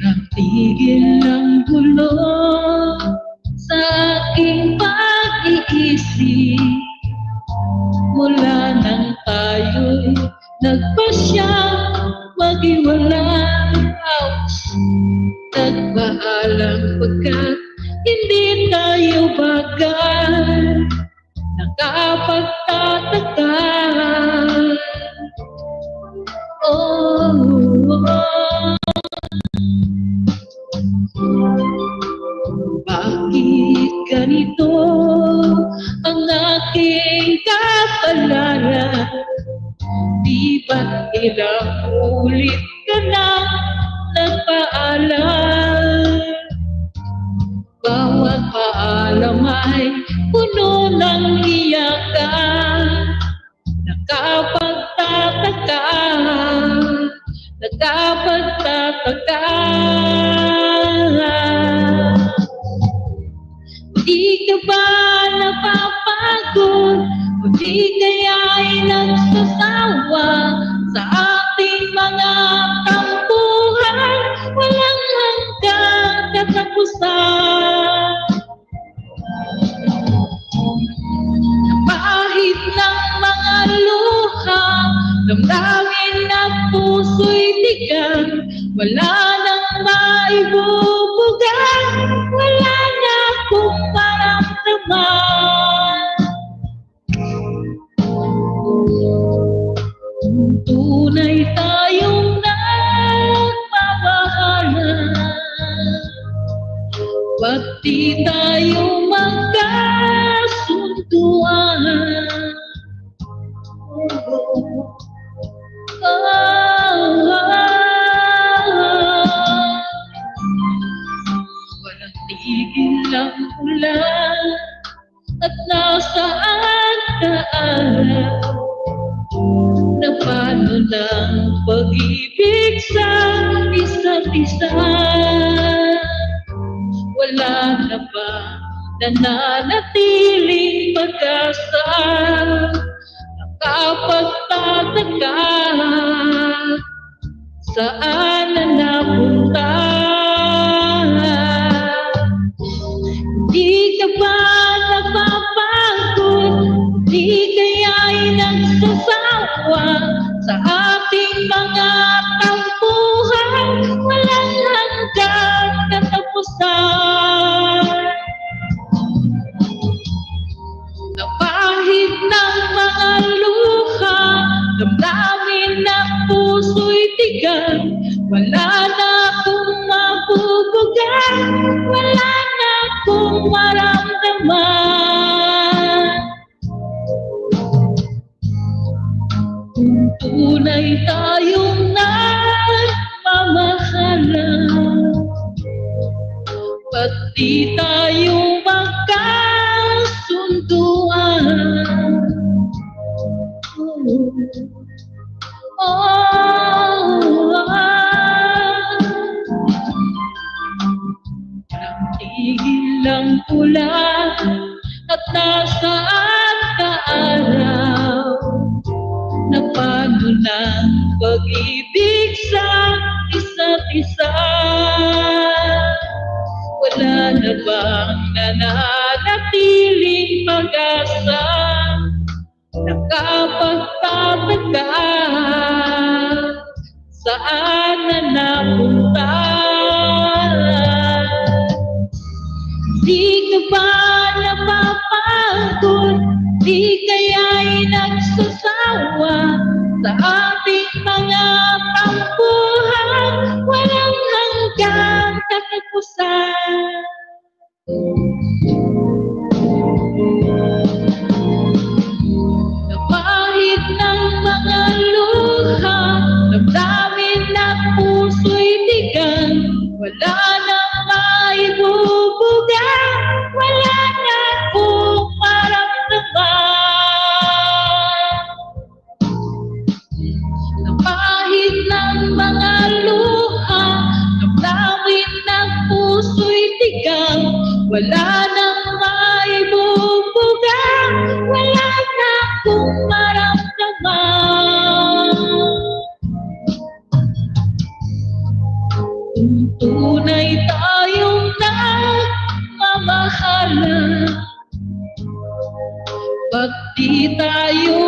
Tigil ang gulo sa aking pag-iisip mula nang tayo'y nagpasyang maghiwalay. Nagpaalam pagkat hindi tayo bagay, nakapagtataka. Bakit ganito ang aking kapalaran? Di ba't ilang ulit ka na nagpaalam? Bawat paalam ay puno ng iyakan. Nakapagtataka, nakapagtataka. Di ka ba napapagod? O di kaya'y nagsasawa sa ating mga tampuhan? Walang hanggang katapusan. Napahid ng mga luha, damdamin na puso'y tigang. Wala nang maibubugan, wala na akong maramdaman. Tunay tayong nagmamahalan, ba't di tayo magkasunduan? Walang tigil ang ulan at nasaan ka araw? Na paano ng pag-ibig sa isa't isa? Wala na ba nananatiling pag-asa? Nakapagtataka, saan na napunta? Di ka ba napapagod? Di kaya'y nagsasawa sa ating mga tampuhan? Walang hanggang katapusan. Napahid ng mga luha, damdamin na puso'y tigang. Wala na akong mabubugan, wala na akong maramdaman. Tunay tayong nagmamahalan, ba't di tayo magkasunduan? Walang tigil ang ulan at nasaan ka araw? Na paano ng pag-ibig sa isa't isa? Wala na bang nananatiling pag-asa? Nakapagtataka, saan na napunta? Di ka ba napapagod? Di kaya'y nagsasawa sa ating mga tampuhan? Walang hanggang katapusan. Napahid ng mga luha, damdamin na puso'y tigang. Wala nang maibubugan, wala na akong maramdaman. Napahid ng mga luha, damdamin na puso'y tigang. Wala nang maibubugan, wala na akong maramdaman. Kung tunay tayong nagmamahalan, pag di tayo